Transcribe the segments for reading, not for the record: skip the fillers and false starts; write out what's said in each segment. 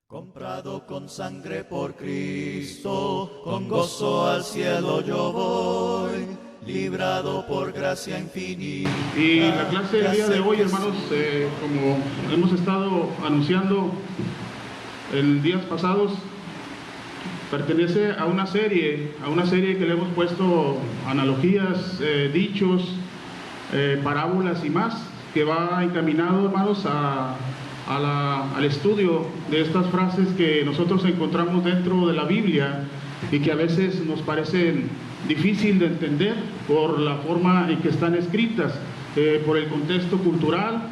Comprado con sangre por Cristo, con gozo al cielo yo voy, librado por gracia infinita. Y la clase del día de hoy, hermanos, como hemos estado anunciando en días pasados, pertenece a una serie que le hemos puesto analogías, dichos, parábolas y más, que va encaminado, hermanos, al estudio de estas frases que nosotros encontramos dentro de la Biblia y que a veces nos parecen difícil de entender por la forma en que están escritas, por el contexto cultural,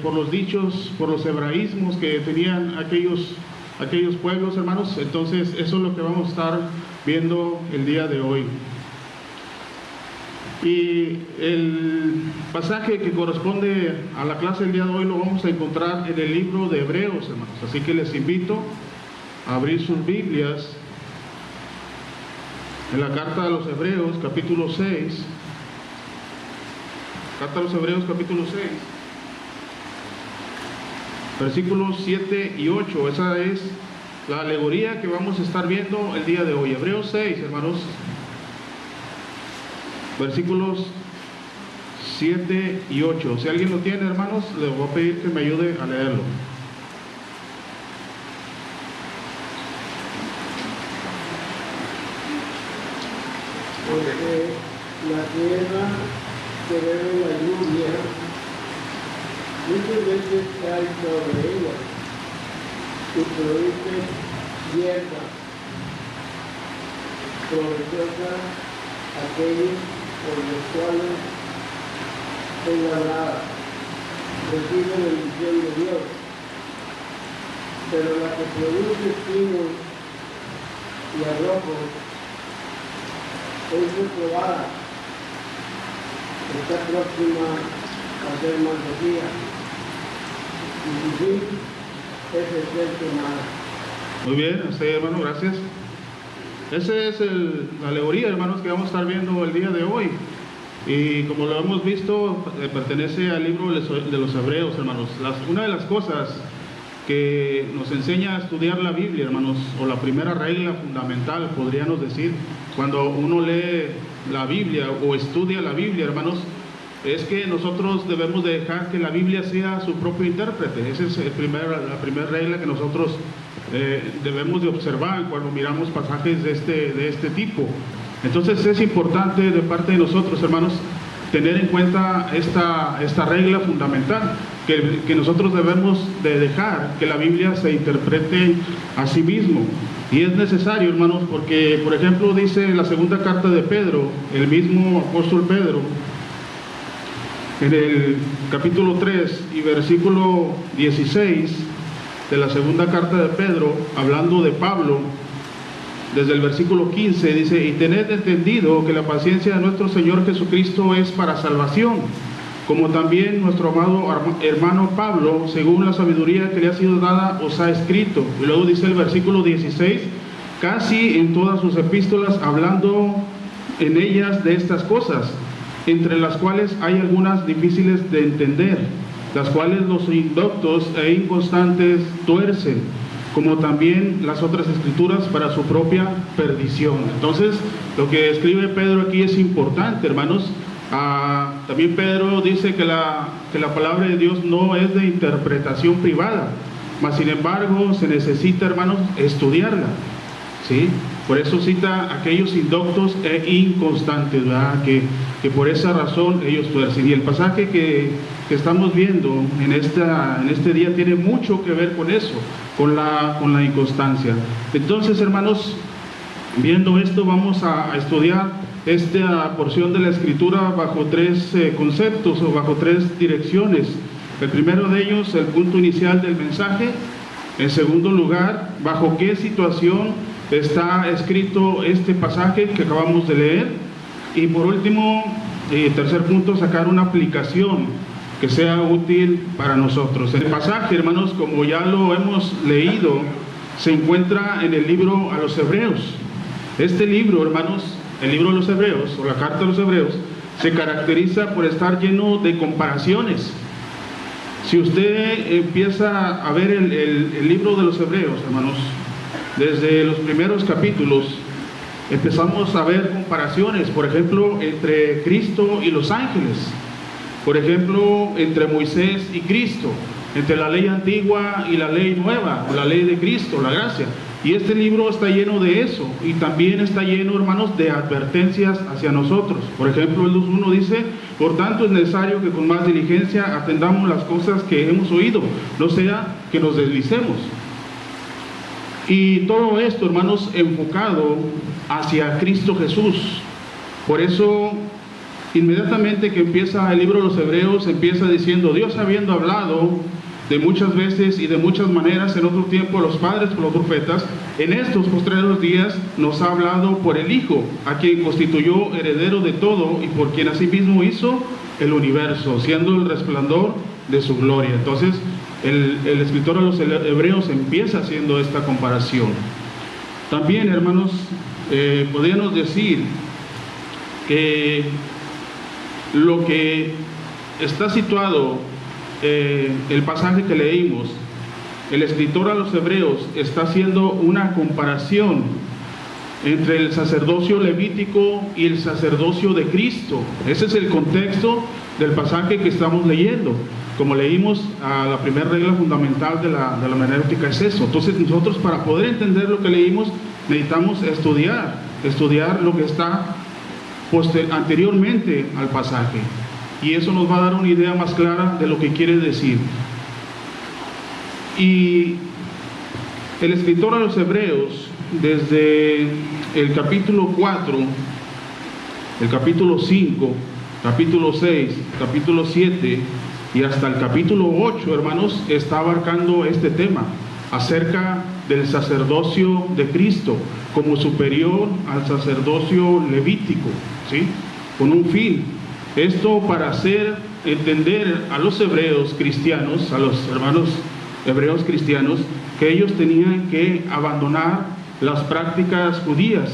por los dichos, por los hebraísmos que tenían aquellos pueblos, hermanos. Entonces eso es lo que vamos a estar viendo el día de hoy. Y el pasaje que corresponde a la clase del día de hoy lo vamos a encontrar en el libro de Hebreos, hermanos. Así que les invito a abrir sus Biblias en la carta a los Hebreos, capítulo 6. Carta a los Hebreos, capítulo 6. Versículos 7 y 8. Esa es la alegoría que vamos a estar viendo el día de hoy. Hebreos 6, hermanos. Versículos 7 y 8. Si alguien lo tiene, hermanos, les voy a pedir que me ayude a leerlo. Porque la tierra que bebe la lluvia muchas veces cae sobre ella y produce hierba provechosa aquellos por los cuales es labrada, recibe bendición de Dios, pero la que produce espinos y abrojos es reprobada, está próxima a ser maldecida, y su fin es el ser quemada. Muy bien, así, hermano, gracias. Esa es la alegoría, hermanos, que vamos a estar viendo el día de hoy. Y como lo hemos visto, pertenece al libro de los Hebreos, hermanos. Una de las cosas que nos enseña a estudiar la Biblia, hermanos, o la primera regla fundamental, podríamos decir, cuando uno lee la Biblia o estudia la Biblia, hermanos, es que nosotros debemos de dejar que la Biblia sea su propio intérprete. Esa es la primera regla que nosotros debemos de observar cuando miramos pasajes de este tipo. Entonces es importante de parte de nosotros, hermanos, tener en cuenta esta regla fundamental, que nosotros debemos de dejar que la Biblia se interprete a sí mismo. Y es necesario, hermanos, porque, por ejemplo, dice la segunda carta de Pedro, el mismo apóstol Pedro, en el capítulo 3 y versículo 16 de la segunda carta de Pedro, hablando de Pablo, desde el versículo 15, dice: y tened entendido que la paciencia de nuestro Señor Jesucristo es para salvación, como también nuestro amado hermano Pablo, según la sabiduría que le ha sido dada, os ha escrito. Y luego dice el versículo 16, casi en todas sus epístolas, hablando en ellas de estas cosas, entre las cuales hay algunas difíciles de entender, las cuales los indoctos e inconstantes tuercen, como también las otras escrituras para su propia perdición. Entonces, lo que escribe Pedro aquí es importante, hermanos. También Pedro dice que la palabra de Dios no es de interpretación privada, mas sin embargo se necesita, hermanos, estudiarla, ¿sí? Por eso cita a aquellos indoctos e inconstantes, ¿verdad? Que por esa razón ellos tuercen. Y el pasaje que estamos viendo en este día tiene mucho que ver con eso, con la inconstancia. Entonces, hermanos, viendo esto, vamos a estudiar esta porción de la Escritura bajo tres conceptos o bajo tres direcciones. El primero de ellos, el punto inicial del mensaje. En segundo lugar, bajo qué situación está escrito este pasaje que acabamos de leer. Y por último, tercer punto, sacar una aplicación que sea útil para nosotros. El pasaje, hermanos, como ya lo hemos leído, se encuentra en el libro a los Hebreos. Este libro, hermanos, el libro de los Hebreos, o la carta de los Hebreos, se caracteriza por estar lleno de comparaciones. Si usted empieza a ver el libro de los Hebreos, hermanos, desde los primeros capítulos, empezamos a ver comparaciones, por ejemplo, entre Cristo y los ángeles, por ejemplo, entre Moisés y Cristo, entre la ley antigua y la ley nueva, la ley de Cristo, la gracia. Y este libro está lleno de eso, y también está lleno, hermanos, de advertencias hacia nosotros. Por ejemplo, el 2.1 dice: por tanto es necesario que con más diligencia atendamos las cosas que hemos oído, no sea que nos deslicemos. Y todo esto, hermanos, enfocado hacia Cristo Jesús. Por eso, inmediatamente que empieza el libro de los Hebreos, empieza diciendo: Dios, habiendo hablado de muchas veces y de muchas maneras en otro tiempo a los padres por los profetas, en estos postreros días nos ha hablado por el Hijo, a quien constituyó heredero de todo y por quien asimismo hizo el universo, siendo el resplandor de su gloria. Entonces, el escritor a los Hebreos empieza haciendo esta comparación. También, hermanos, podríamos decir que lo que está situado, el pasaje que leímos, el escritor a los Hebreos está haciendo una comparación entre el sacerdocio levítico y el sacerdocio de Cristo. Ese es el contexto del pasaje que estamos leyendo. Como leímos, la primera regla fundamental de la hermenéutica es eso. Entonces nosotros, para poder entender lo que leímos, necesitamos estudiar lo que está anteriormente al pasaje. Y eso nos va a dar una idea más clara de lo que quiere decir. Y el escritor a los Hebreos, desde el capítulo 4, el capítulo 5, capítulo 6, capítulo 7 y hasta el capítulo 8, hermanos, está abarcando este tema acerca del sacerdocio de Cristo como superior al sacerdocio levítico, ¿sí? Con un fin. Esto para hacer entender a los hebreos cristianos, a los hermanos hebreos cristianos, que ellos tenían que abandonar las prácticas judías,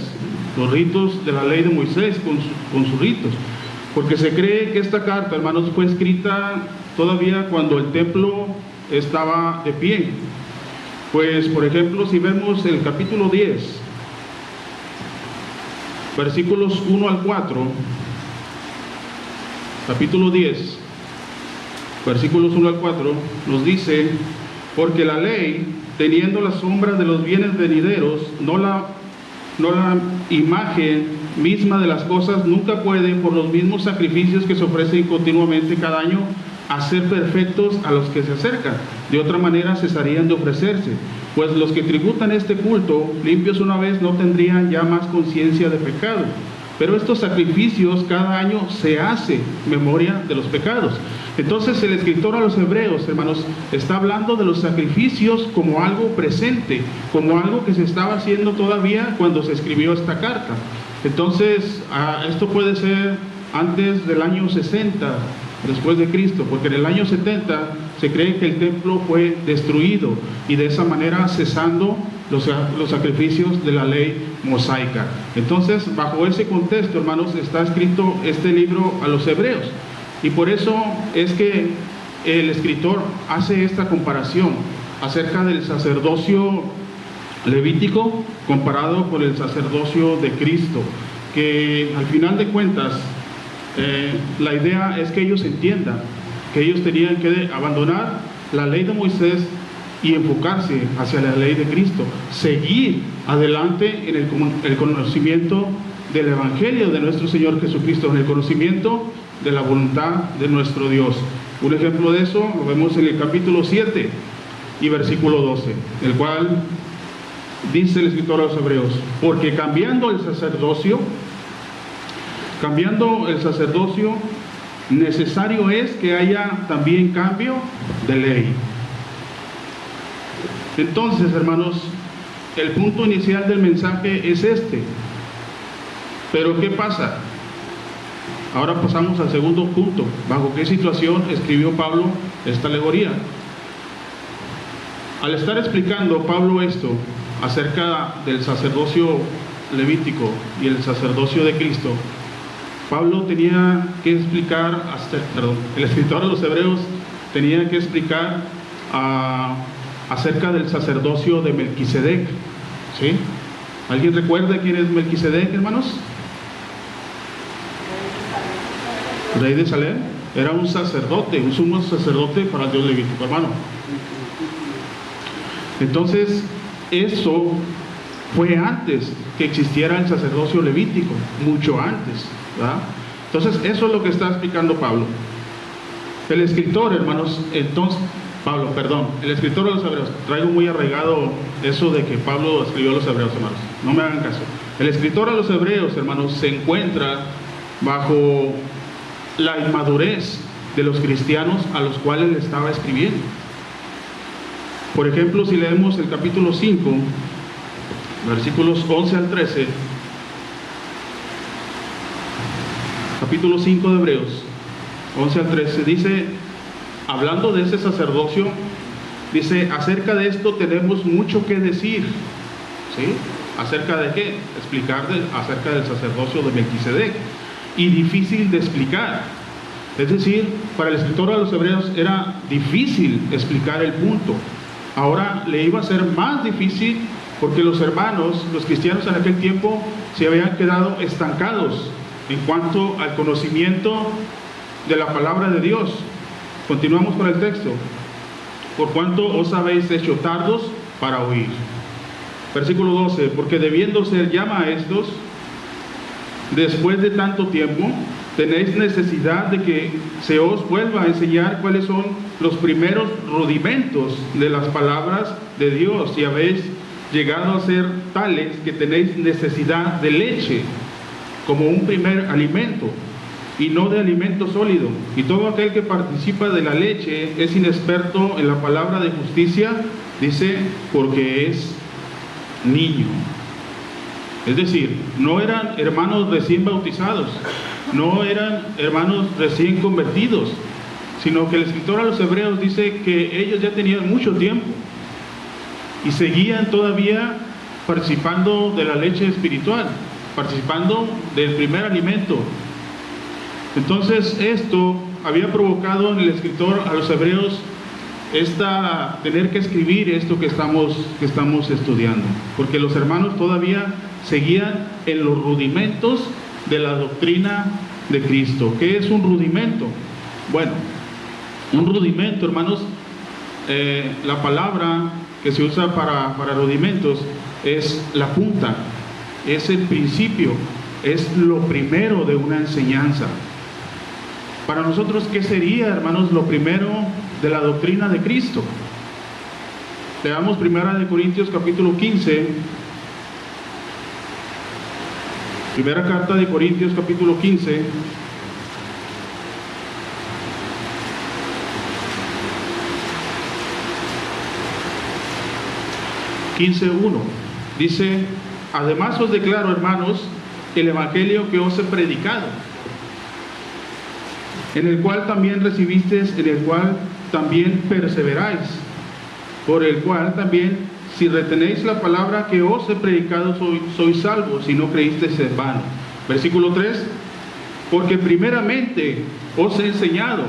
los ritos de la ley de Moisés con sus ritos. Porque se cree que esta carta, hermanos, fue escrita todavía cuando el templo estaba de pie. Pues, por ejemplo, si vemos el capítulo 10, versículos 1 al 4, capítulo 10, versículos 1 al 4, nos dice: porque la ley, teniendo la sombra de los bienes venideros, no la imagen misma de las cosas, nunca puede, por los mismos sacrificios que se ofrecen continuamente cada año, hacer perfectos a los que se acercan. De otra manera cesarían de ofrecerse, pues los que tributan este culto, limpios una vez, no tendrían ya más conciencia de pecado. Pero estos sacrificios cada año se hace memoria de los pecados. Entonces el escritor a los Hebreos, hermanos, está hablando de los sacrificios como algo presente, como algo que se estaba haciendo todavía cuando se escribió esta carta. Entonces, esto puede ser antes del año 60 después de Cristo, porque en el año 70 se cree que el templo fue destruido y de esa manera cesando los sacrificios de la ley mosaica. Entonces, bajo ese contexto, hermanos, está escrito este libro a los Hebreos, y por eso es que el escritor hace esta comparación acerca del sacerdocio levítico comparado con el sacerdocio de Cristo, que al final de cuentas la idea es que ellos entiendan que ellos tenían que abandonar la ley de Moisés y enfocarse hacia la ley de Cristo, seguir adelante en el conocimiento del Evangelio de nuestro Señor Jesucristo, en el conocimiento de la voluntad de nuestro Dios. Un ejemplo de eso lo vemos en el capítulo 7 y versículo 12, el cual dice el escritor a los Hebreos: porque cambiando el sacerdocio, necesario es que haya también cambio de ley. Entonces, hermanos, el punto inicial del mensaje es este. Pero ¿qué pasa? Ahora pasamos al segundo punto. ¿Bajo qué situación escribió Pablo esta alegoría? Al estar explicando Pablo esto acerca del sacerdocio levítico y el sacerdocio de Cristo, Pablo tenía que explicar, el escritor de los Hebreos tenía que explicar acerca del sacerdocio de Melquisedec. ¿Sí? ¿Alguien recuerda quién es Melquisedec, hermanos? Rey de Salem. Era un sacerdote, un sumo sacerdote para el Dios levítico, hermano. Entonces, eso fue antes que existiera el sacerdocio levítico, mucho antes, ¿verdad? Entonces, eso es lo que está explicando Pablo. El escritor, hermanos, el escritor de los Hebreos, traigo muy arraigado eso de que Pablo escribió a los Hebreos, hermanos, no me hagan caso. El escritor a los Hebreos, hermanos, se encuentra bajo la inmadurez de los cristianos a los cuales le estaba escribiendo. Por ejemplo, si leemos el capítulo 5, versículos 11 al 13, capítulo 5 de Hebreos, 11 al 13, dice, hablando de ese sacerdocio, dice, acerca de esto tenemos mucho que decir. ¿Sí? ¿Acerca de qué? Explicar acerca del sacerdocio de Melquisedec. Y difícil de explicar. Es decir, para el escritor de los Hebreos era difícil explicar el punto. Ahora le iba a ser más difícil porque los hermanos, los cristianos en aquel tiempo, se habían quedado estancados en cuanto al conocimiento de la palabra de Dios. Continuamos con el texto. Por cuanto os habéis hecho tardos para oír. Versículo 12. Porque debiendo ser ya maestros, después de tanto tiempo, tenéis necesidad de que se os vuelva a enseñar cuáles son los primeros rudimentos de las palabras de Dios, y habéis llegado a ser tales que tenéis necesidad de leche como un primer alimento, y no de alimento sólido. Y todo aquel que participa de la leche es inexperto en la palabra de justicia, dice, porque es niño. Es decir, no eran hermanos recién bautizados, no eran hermanos recién convertidos, sino que el escritor a los Hebreos dice que ellos ya tenían mucho tiempo y seguían todavía participando de la leche espiritual, participando del primer alimento. Entonces esto había provocado en el escritor a los Hebreos tener que escribir esto que estamos estudiando, porque los hermanos todavía seguían en los rudimentos de la doctrina de Cristo. ¿Qué es un rudimento? Bueno, un rudimento, hermanos, la palabra que se usa para rudimentos es la punta, es el principio, es lo primero de una enseñanza. Para nosotros, ¿qué sería, hermanos, lo primero de la doctrina de Cristo? Leamos 1 Corintios capítulo 15. Primera carta de Corintios capítulo 15. Dice, además os declaro, hermanos, el evangelio que os he predicado, en el cual también recibisteis, en el cual también perseveráis, por el cual también, si retenéis la palabra que os he predicado, sois salvos, si no creísteis en vano. Versículo 3, porque primeramente os he enseñado.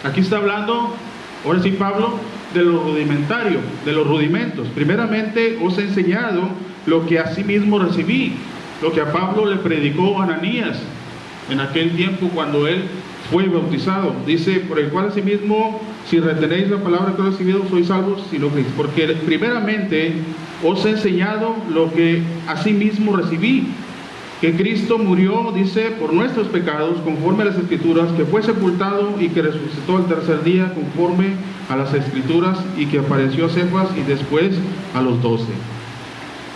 Aquí está hablando, ahora sí Pablo, de lo rudimentario, de los rudimentos. Primeramente os he enseñado lo que asimismo recibí, lo que a Pablo le predicó Ananías en aquel tiempo cuando él fue bautizado. Dice, por el cual asimismo, si retenéis la palabra que he recibido, sois salvos si no creéis. Porque primeramente os he enseñado lo que asimismo recibí, que Cristo murió, dice, por nuestros pecados, conforme a las Escrituras, que fue sepultado y que resucitó al tercer día, conforme a las Escrituras, y que apareció a Cefas y después a los 12.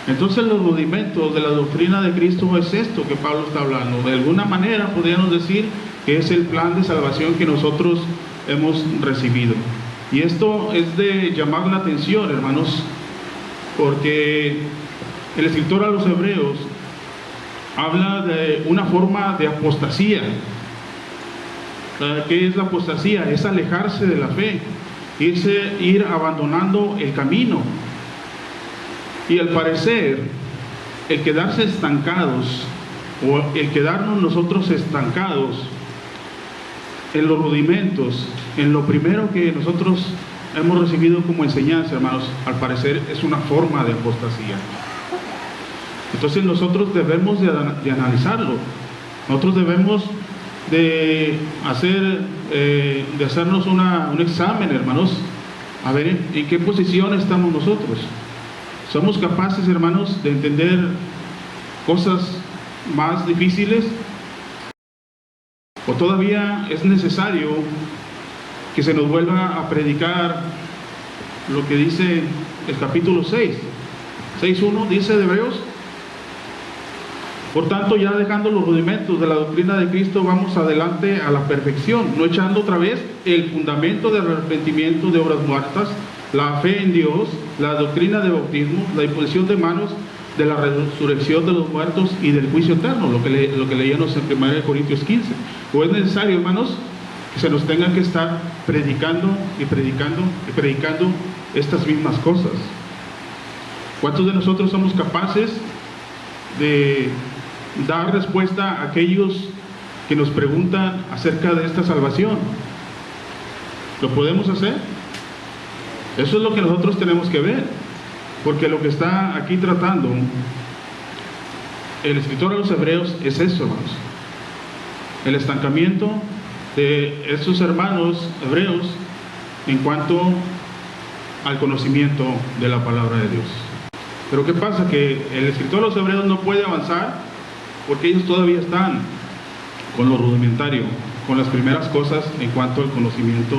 Entonces los rudimentos de la doctrina de Cristo es esto que Pablo está hablando. De alguna manera podríamos decir que es el plan de salvación que nosotros hemos recibido. Y esto es de llamar la atención, hermanos, porque el escritor a los Hebreos habla de una forma de apostasía. ¿Qué es la apostasía? Es alejarse de la fe, ir abandonando el camino. Y al parecer, el quedarse estancados, o el quedarnos nosotros estancados en los rudimentos, en lo primero que nosotros hemos recibido como enseñanza, hermanos, al parecer es una forma de apostasía. Entonces nosotros debemos de analizarlo. Nosotros debemos de hacernos un examen, hermanos, a ver en qué posición estamos nosotros. ¿Somos capaces, hermanos, de entender cosas más difíciles? ¿O todavía es necesario que se nos vuelva a predicar lo que dice el capítulo 6:1 dice de Hebreos? Por tanto, ya dejando los rudimentos de la doctrina de Cristo, vamos adelante a la perfección, no echando otra vez el fundamento del arrepentimiento de obras muertas, la fe en Dios, la doctrina de bautismo, la imposición de manos, de la resurrección de los muertos y del juicio eterno, lo que leíamos en 1 Corintios 15. ¿O es necesario, hermanos, que se nos tengan que estar predicando y predicando y predicando estas mismas cosas? ¿Cuántos de nosotros somos capaces de dar respuesta a aquellos que nos preguntan acerca de esta salvación? ¿Lo podemos hacer? Eso es lo que nosotros tenemos que ver, porque lo que está aquí tratando el escritor a los hebreos es eso, hermanos, el estancamiento de estos hermanos hebreos en cuanto al conocimiento de la palabra de Dios. Pero ¿qué pasa? Que el escritor a los hebreos no puede avanzar porque ellos todavía están con lo rudimentario, con las primeras cosas en cuanto al conocimiento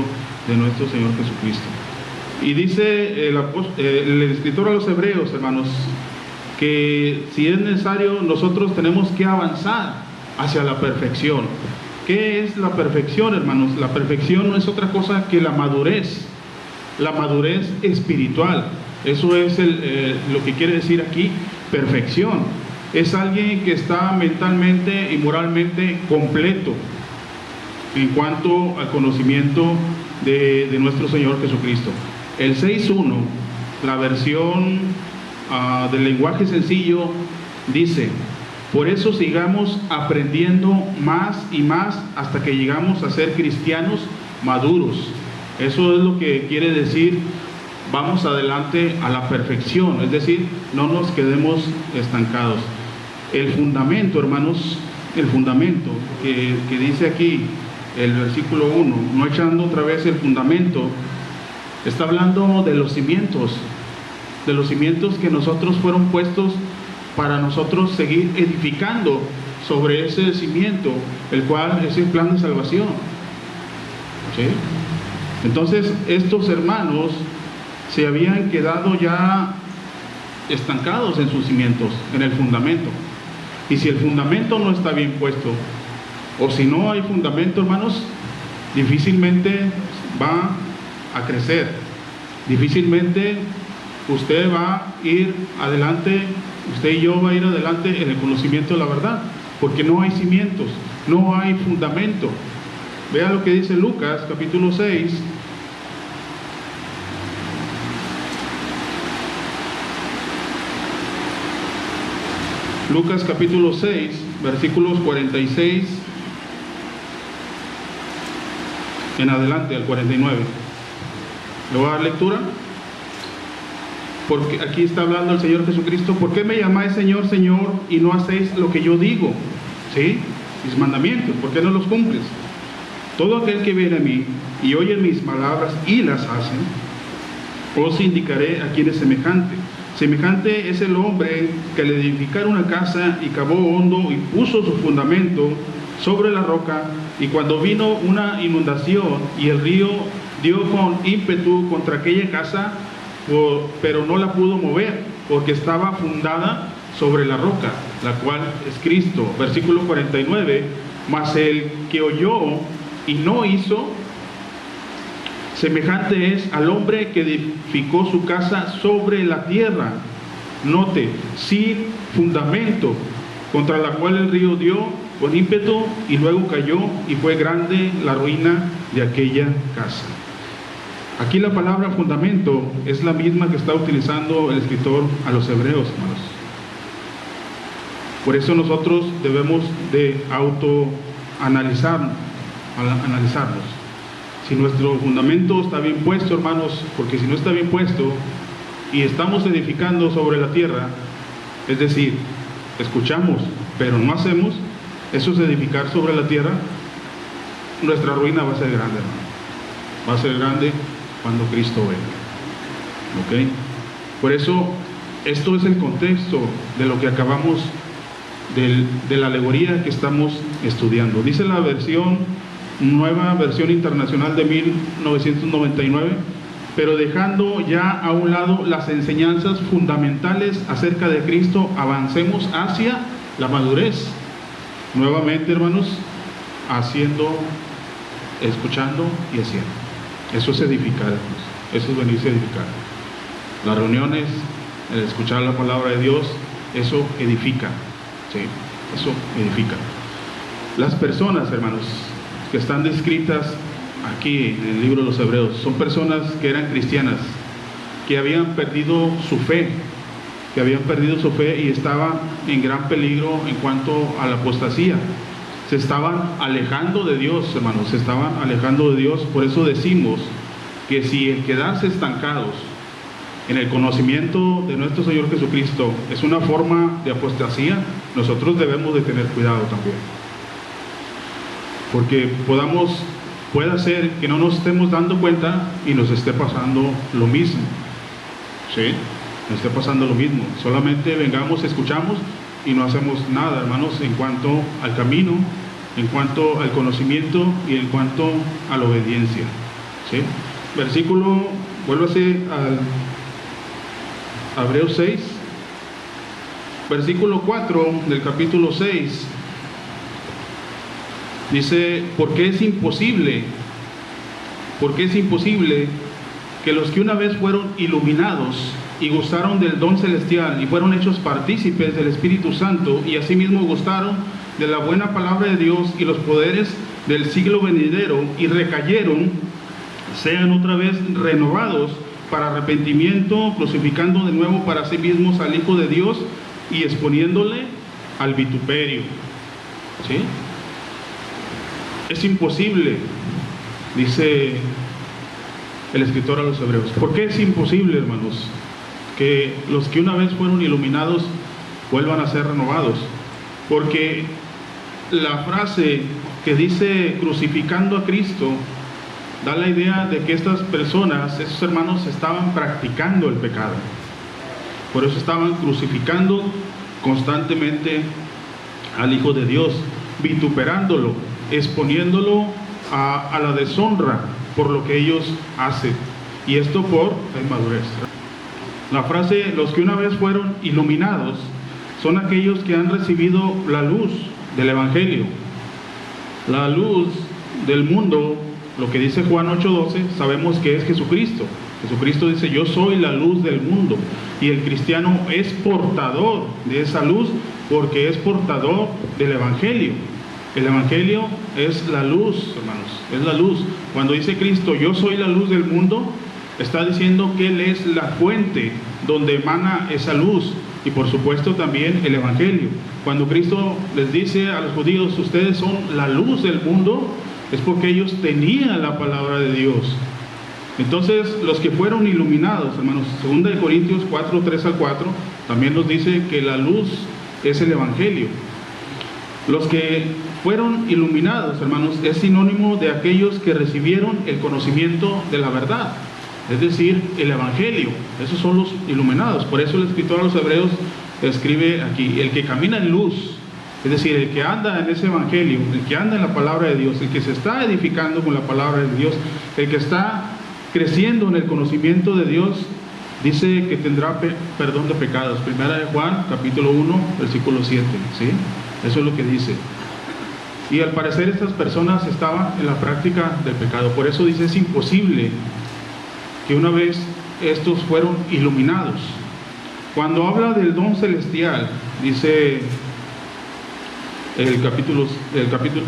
de nuestro Señor Jesucristo. Y dice el escritor a los hebreos, hermanos, que si es necesario nosotros tenemos que avanzar hacia la perfección. ¿Qué es la perfección, hermanos? La perfección no es otra cosa que la madurez espiritual. Eso es lo que quiere decir aquí, perfección. Es alguien que está mentalmente y moralmente completo en cuanto al conocimiento de nuestro Señor Jesucristo. El 6.1, la versión del lenguaje sencillo, dice: por eso sigamos aprendiendo más y más hasta que llegamos a ser cristianos maduros. Eso es lo que quiere decir, vamos adelante a la perfección, es decir, no nos quedemos estancados. El fundamento, hermanos, el fundamento que dice aquí el versículo 1, no echando otra vez el fundamento, está hablando de los cimientos que nosotros fueron puestos para nosotros seguir edificando sobre ese cimiento, el cual es el plan de salvación. ¿Sí? Entonces, estos hermanos se habían quedado ya estancados en sus cimientos, en el fundamento. Y si el fundamento no está bien puesto, o si no hay fundamento, hermanos, difícilmente va a crecer, difícilmente usted va a ir adelante, usted y yo va a ir adelante en el conocimiento de la verdad, porque no hay cimientos, no hay fundamento. Vea lo que dice Lucas capítulo 6. Lucas capítulo 6, versículos 46 en adelante al 49. ¿Le voy a dar lectura? Porque aquí está hablando el Señor Jesucristo: ¿por qué me llamáis Señor, Señor, y no hacéis lo que yo digo? ¿Sí? Mis mandamientos, ¿por qué no los cumples? Todo aquel que viene a mí y oye mis palabras y las hace, os indicaré a quién es semejante. Semejante es el hombre que al edificar una casa y cavó hondo y puso su fundamento sobre la roca, y cuando vino una inundación y el río dio con ímpetu contra aquella casa, pero no la pudo mover, porque estaba fundada sobre la roca, la cual es Cristo. Versículo 49, mas el que oyó y no hizo, semejante es al hombre que edificó su casa sobre la tierra. Note, sin fundamento, contra la cual el río dio con ímpetu y luego cayó, y fue grande la ruina de aquella casa. Aquí la palabra fundamento es la misma que está utilizando el escritor a los hebreos, hermanos. Por eso nosotros debemos de autoanalizarnos. si nuestro fundamento está bien puesto, hermanos, porque si no está bien puesto y estamos edificando sobre la tierra, es decir, escuchamos pero no hacemos, eso es edificar sobre la tierra, nuestra ruina va a ser grande, hermano. Va a ser grande cuando Cristo venga. ¿Ok? Por eso, esto es el contexto de lo que acabamos de la alegoría que estamos estudiando. Dice la nueva versión internacional de 1999, pero dejando ya a un lado las enseñanzas fundamentales acerca de Cristo, avancemos hacia la madurez. Nuevamente, hermanos, haciendo, escuchando y haciendo. Eso es edificar, hermanos. Eso es venirse a edificar. Las reuniones, el escuchar la palabra de Dios, eso edifica. Sí, eso edifica. Las personas, hermanos, que están descritas aquí en el libro de los Hebreos, son personas que eran cristianas, que habían perdido su fe, y estaban en gran peligro en cuanto a la apostasía. Se estaban alejando de Dios, hermanos, se estaban alejando de Dios. Por eso decimos que si el quedarse estancados en el conocimiento de nuestro Señor Jesucristo es una forma de apostasía, nosotros debemos de tener cuidado también, porque puede ser que no nos estemos dando cuenta y nos esté pasando lo mismo. ¿Sí? Nos esté pasando lo mismo. Solamente vengamos, escuchamos y no hacemos nada, hermanos, en cuanto al camino, en cuanto al conocimiento y en cuanto a la obediencia. ¿Sí? Versículo, vuélvase a Hebreos 6, versículo 4 del capítulo 6. Dice, porque es imposible que los que una vez fueron iluminados y gozaron del don celestial y fueron hechos partícipes del Espíritu Santo y asimismo gozaron de la buena palabra de Dios y los poderes del siglo venidero y recayeron, sean otra vez renovados para arrepentimiento, crucificando de nuevo para sí mismos al Hijo de Dios y exponiéndole al vituperio. ¿Sí? Es imposible, dice el escritor a los Hebreos. ¿Por qué es imposible, hermanos, que los que una vez fueron iluminados vuelvan a ser renovados? Porque la frase que dice crucificando a Cristo da la idea de que estas personas, esos hermanos, estaban practicando el pecado. Por eso estaban crucificando constantemente al Hijo de Dios, vituperándolo, exponiéndolo a la deshonra por lo que ellos hacen. Y esto por la inmadurez. La frase, los que una vez fueron iluminados, son aquellos que han recibido la luz del Evangelio. La luz del mundo, lo que dice Juan 8:12, sabemos que es Jesucristo. Jesucristo dice, yo soy la luz del mundo. Y el cristiano es portador de esa luz porque es portador del Evangelio. El Evangelio es la luz, hermanos, es la luz. Cuando dice Cristo, yo soy la luz del mundo, está diciendo que Él es la fuente donde emana esa luz. Y por supuesto también el Evangelio. Cuando Cristo les dice a los judíos, ustedes son la luz del mundo, es porque ellos tenían la palabra de Dios. Entonces, los que fueron iluminados, hermanos, 2 Corintios 4, 3 al 4, también nos dice que la luz es el Evangelio. Los que fueron iluminados, hermanos, es sinónimo de aquellos que recibieron el conocimiento de la verdad, es decir, el Evangelio. Esos son los iluminados. Por eso el escritor a los Hebreos escribe aquí, el que camina en luz, es decir, el que anda en ese Evangelio, el que anda en la palabra de Dios, el que se está edificando con la palabra de Dios, el que está creciendo en el conocimiento de Dios, dice que tendrá perdón de pecados. Primera de Juan, capítulo 1, versículo 7, ¿sí? Eso es lo que dice. Y al parecer estas personas estaban en la práctica del pecado. Por eso dice, es imposible que una vez estos fueron iluminados. Cuando habla del don celestial, dice el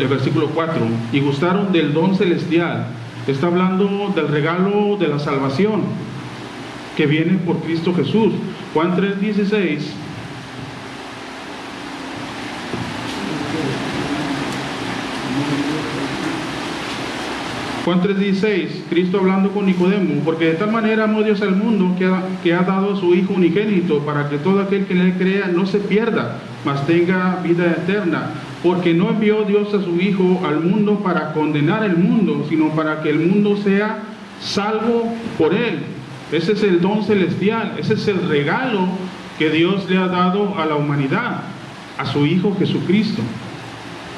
versículo 4, y gustaron del don celestial, está hablando del regalo de la salvación que viene por Cristo Jesús. Juan 3:16. Juan 3:16, Cristo hablando con Nicodemo, porque de tal manera amó Dios al mundo que ha dado a su Hijo unigénito, para que todo aquel que en él crea no se pierda, mas tenga vida eterna. Porque no envió Dios a su Hijo al mundo para condenar el mundo, sino para que el mundo sea salvo por él. Ese es el don celestial, ese es el regalo que Dios le ha dado a la humanidad, a su Hijo Jesucristo,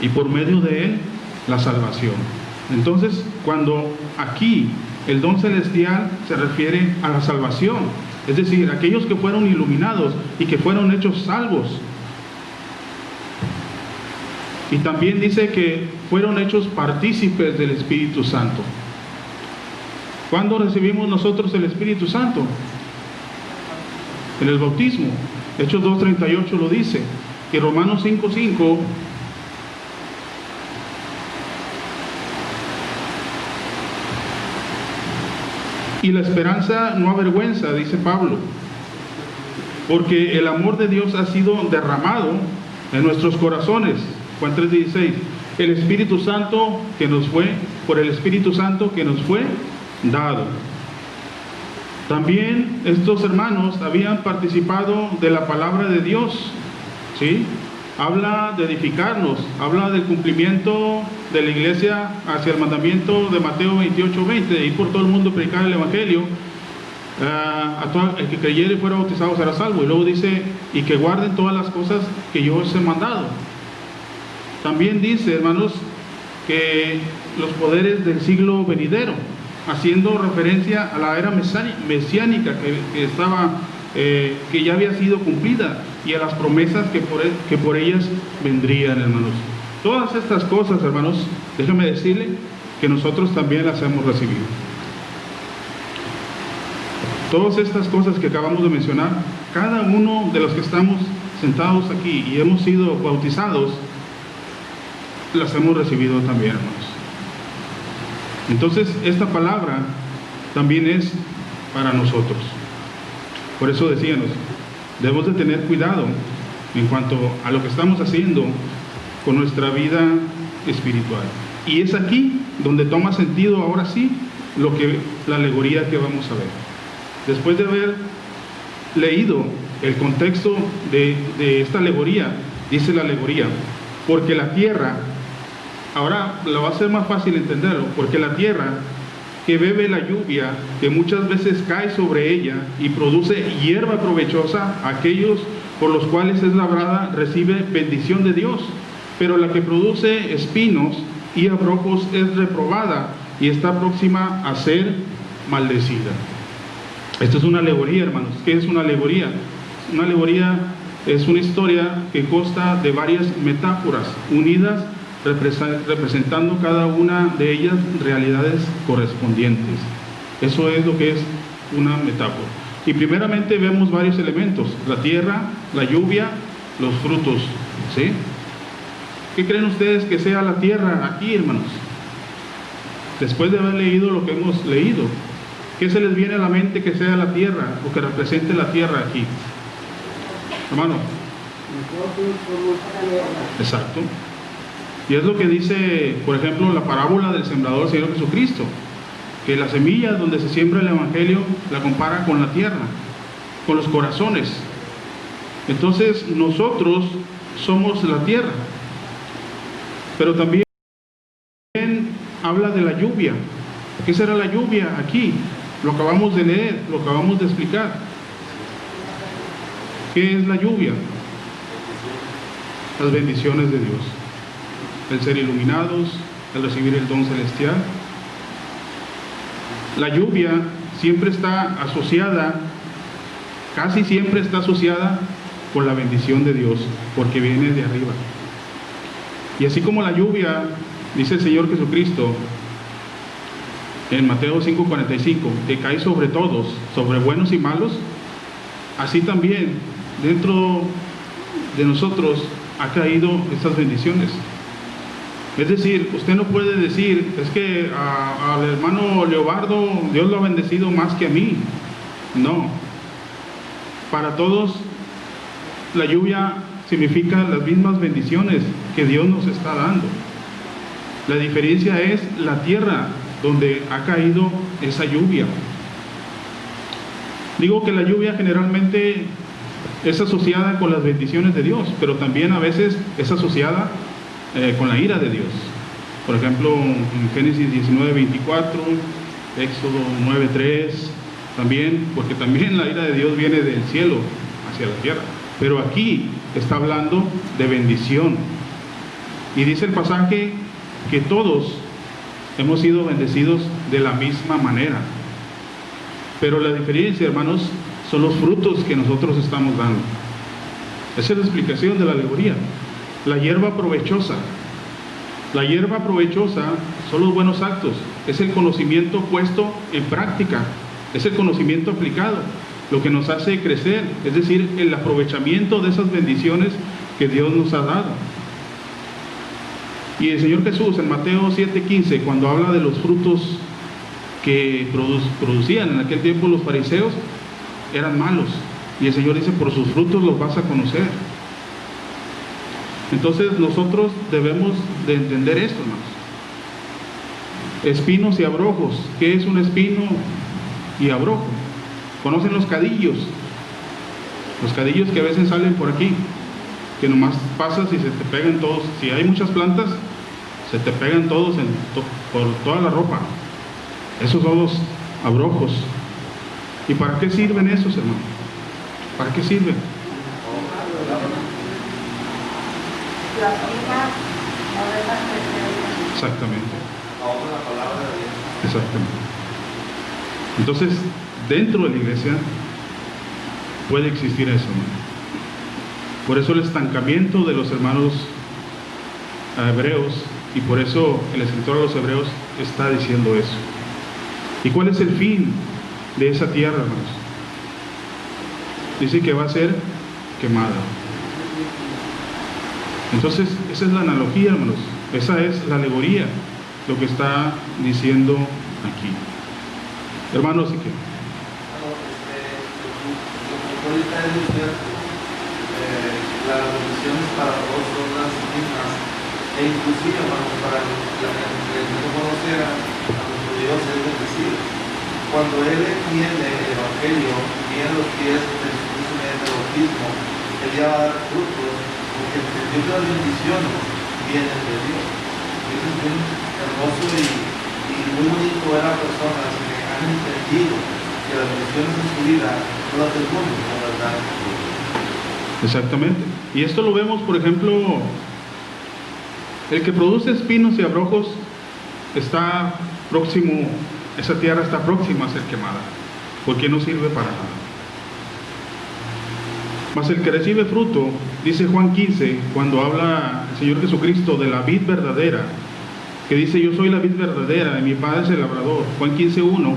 y por medio de él la salvación. Entonces, cuando aquí el don celestial se refiere a la salvación, es decir, aquellos que fueron iluminados y que fueron hechos salvos. Y también dice que fueron hechos partícipes del Espíritu Santo. ¿Cuándo recibimos nosotros el Espíritu Santo? En el bautismo. Hechos 2:38 lo dice. Y Romanos 5:5 y la esperanza no avergüenza, dice Pablo, porque el amor de Dios ha sido derramado en nuestros corazones. Juan 3:16, el Espíritu Santo que nos fue, por el Espíritu Santo que nos fue dado. También estos hermanos habían participado de la palabra de Dios, ¿sí? Habla de edificarnos, habla del cumplimiento de la iglesia hacia el mandamiento de Mateo 28:20, de ir por todo el mundo a predicar el Evangelio, a todo el que creyere y fuera bautizado será salvo. Y luego dice, y que guarden todas las cosas que yo os he mandado. También dice, hermanos, que los poderes del siglo venidero, haciendo referencia a la era mesiánica que ya había sido cumplida, y a las promesas que por ellas vendrían, hermanos. Todas estas cosas, hermanos, déjame decirle que nosotros también las hemos recibido. Todas estas cosas que acabamos de mencionar, cada uno de los que estamos sentados aquí y hemos sido bautizados, las hemos recibido también, hermanos. Entonces, esta palabra también es para nosotros. Por eso decíamos, debemos de tener cuidado en cuanto a lo que estamos haciendo con nuestra vida espiritual. Y es aquí donde toma sentido ahora sí la alegoría que vamos a ver. Después de haber leído el contexto de esta alegoría, dice la alegoría, porque la tierra, ahora lo va a ser más fácil entenderlo, porque la tierra que bebe la lluvia, que muchas veces cae sobre ella y produce hierba provechosa, aquellos por los cuales es labrada recibe bendición de Dios, pero la que produce espinos y abrojos es reprobada y está próxima a ser maldecida. Esto es una alegoría, hermanos. ¿Qué es una alegoría? Una alegoría es una historia que consta de varias metáforas unidas, representando cada una de ellas realidades correspondientes. Eso es lo que es una metáfora. Y primeramente vemos varios elementos: la tierra, la lluvia, los frutos, ¿sí? ¿Qué creen ustedes que sea la tierra aquí, hermanos? Después de haber leído lo que hemos leído, ¿qué se les viene a la mente que sea la tierra o que represente la tierra aquí? Hermano. Exacto. Y es lo que dice, por ejemplo, la parábola del sembrador del Señor Jesucristo, que la semilla donde se siembra el Evangelio la compara con la tierra, con los corazones. Entonces nosotros somos la tierra. Pero también habla de la lluvia. ¿Qué será la lluvia aquí? Lo acabamos de leer, lo acabamos de explicar. ¿Qué es la lluvia? Las bendiciones de Dios. El ser iluminados, el recibir el don celestial. La lluvia siempre está asociada, casi siempre está asociada con la bendición de Dios, porque viene de arriba. Y así como la lluvia, dice el Señor Jesucristo en Mateo 5:45, que cae sobre todos, sobre buenos y malos, así también dentro de nosotros ha caído estas bendiciones. Es decir, usted no puede decir, es que al hermano Leobardo Dios lo ha bendecido más que a mí. No. Para todos la lluvia significa las mismas bendiciones que Dios nos está dando. La diferencia es la tierra donde ha caído esa lluvia. Digo que la lluvia generalmente es asociada con las bendiciones de Dios, pero también a veces es asociada con la ira de Dios. Por ejemplo, en Génesis 19:24, Éxodo 9:3, también, porque también la ira de Dios viene del cielo hacia la tierra. Pero aquí está hablando de bendición. Y dice el pasaje que todos hemos sido bendecidos de la misma manera. Pero la diferencia, hermanos, son los frutos que nosotros estamos dando. Esa es la explicación de la alegoría. La hierba provechosa. La hierba provechosa son los buenos actos. Es el conocimiento puesto en práctica. Es el conocimiento aplicado. Lo que nos hace crecer. Es decir, el aprovechamiento de esas bendiciones que Dios nos ha dado. Y el Señor Jesús en Mateo 7:15, cuando habla de los frutos que producían en aquel tiempo los fariseos, eran malos. Y el Señor dice, por sus frutos los vas a conocer. Entonces nosotros debemos de entender esto, hermanos. Espinos y abrojos. ¿Qué es un espino y abrojo? ¿Conocen los cadillos? Los cadillos que a veces salen por aquí, que nomás pasas y se te pegan todos. Si hay muchas plantas, se te pegan todos por toda la ropa. Esos son los abrojos. ¿Y para qué sirven esos, hermanos? ¿Para qué sirven? Exactamente. Exactamente. Entonces, dentro de la iglesia puede existir eso, hermano. Por eso el estancamiento de los hermanos hebreos, y por eso el escritor de los hebreos está diciendo eso. ¿Y cuál es el fin de esa tierra, hermanos? Dice que va a ser quemada. Entonces, esa es la analogía, hermanos. Esa es la alegoría, lo que está diciendo aquí. Hermanos, ¿y qué? Las bendiciones para todos son las mismas, e inclusive, hermanos, para el que no conociera a nuestro Dios es bendecido. Cuando Él entiende el Evangelio, viene los pies de Jesucristo mediante el bautismo, Él ya va a dar frutos, porque entendió que las bendiciones vienen de Dios. Eso es bien hermoso y muy bonito ver a personas que han entendido que las bendiciones en su vida no las del mundo, no las dan. Exactamente. Y esto lo vemos, por ejemplo, el que produce espinos y abrojos está próximo, esa tierra está próxima a ser quemada, porque no sirve para nada. Mas el que recibe fruto, dice Juan 15, cuando habla el Señor Jesucristo de la vid verdadera, que dice, yo soy la vid verdadera y mi Padre es el labrador. Juan 15:1,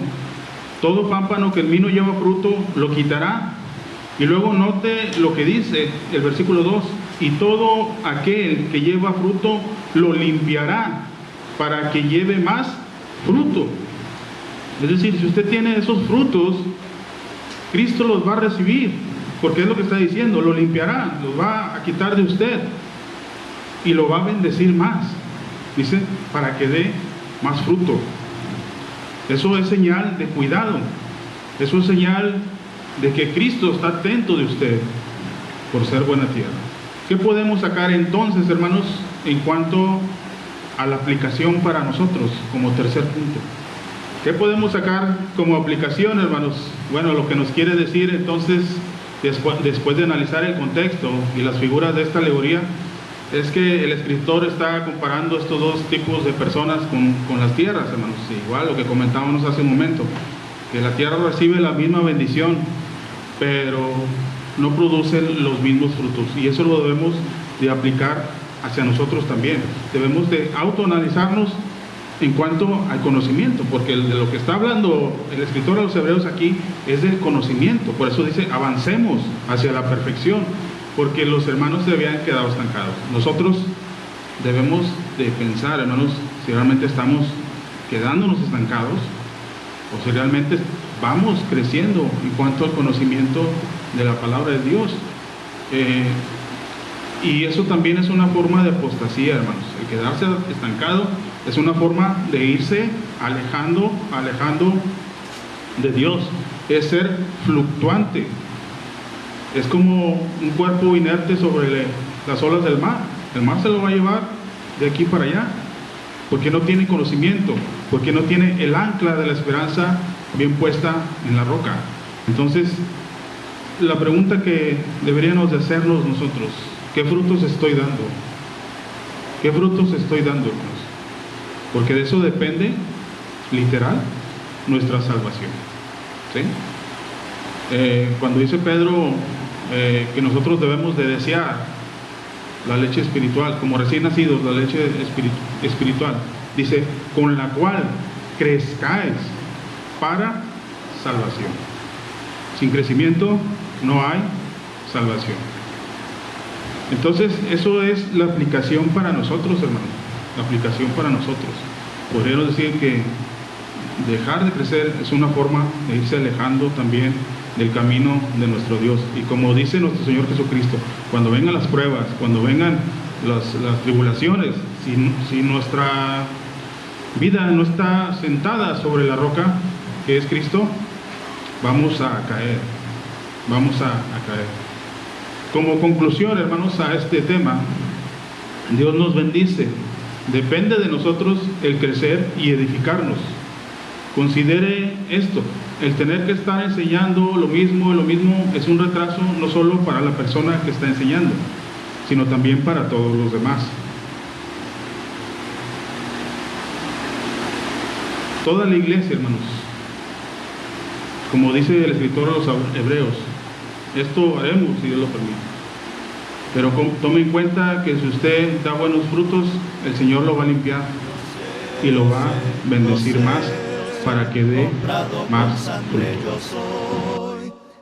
todo pámpano que en mí no lleva fruto, lo quitará. Y luego note lo que dice el versículo 2, y todo aquel que lleva fruto lo limpiará para que lleve más fruto. Es decir, si usted tiene esos frutos, Cristo los va a recibir, porque es lo que está diciendo, lo limpiará, los va a quitar de usted y lo va a bendecir más. Dice, para que dé más fruto. Eso es señal de cuidado, eso es señal de que Cristo está atento de usted por ser buena tierra. ¿Qué podemos sacar entonces, hermanos, en cuanto a la aplicación para nosotros como tercer punto? ¿Qué podemos sacar como aplicación, hermanos? Bueno, lo que nos quiere decir entonces, después de analizar el contexto y las figuras de esta alegoría, es que el escritor está comparando estos dos tipos de personas con las tierras, hermanos. Igual lo que comentábamos hace un momento, que la tierra recibe la misma bendición, pero no producen los mismos frutos, y eso lo debemos de aplicar hacia nosotros también. Debemos de autoanalizarnos en cuanto al conocimiento, porque de lo que está hablando el escritor a los hebreos aquí es del conocimiento. Por eso dice, avancemos hacia la perfección, porque los hermanos se habían quedado estancados. Nosotros debemos de pensar, hermanos, si realmente estamos quedándonos estancados o si realmente vamos creciendo en cuanto al conocimiento de la palabra de Dios. Y eso también es una forma de apostasía, hermanos. El quedarse estancado es una forma de irse alejando de Dios. Es ser fluctuante. Es como un cuerpo inerte sobre las olas del mar. El mar se lo va a llevar de aquí para allá, porque no tiene conocimiento, porque no tiene el ancla de la esperanza bien puesta en la roca. Entonces, la pregunta que deberíamos de hacernos nosotros: ¿qué frutos estoy dando? ¿Qué frutos estoy dando, hermanos? Porque de eso depende, literal, nuestra salvación. ¿Sí? Cuando dice Pedro que nosotros debemos de desear la leche espiritual, como recién nacidos, la leche espiritual, dice, con la cual crezcáis para salvación. Sin crecimiento no hay salvación. Entonces, eso es la aplicación para nosotros, hermanos. La aplicación para nosotros. Podríamos decir que dejar de crecer es una forma de irse alejando también del camino de nuestro Dios. Y como dice nuestro Señor Jesucristo, cuando vengan las pruebas, cuando vengan las tribulaciones, si nuestra vida no está sentada sobre la roca que es Cristo, vamos a caer. Vamos a caer. Como conclusión, hermanos, a este tema, Dios nos bendice. Depende de nosotros el crecer y edificarnos. Considere esto: el tener que estar enseñando lo mismo es un retraso no solo para la persona que está enseñando, sino también para todos los demás. Toda la iglesia, hermanos, como dice el escritor a los Hebreos, esto haremos si Dios lo permite. Pero tome en cuenta que si usted da buenos frutos, el Señor lo va a limpiar y lo va a bendecir más para que dé más frutos.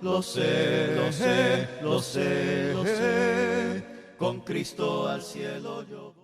Lo sé, lo sé, lo sé, lo sé, con Cristo al cielo yo voy.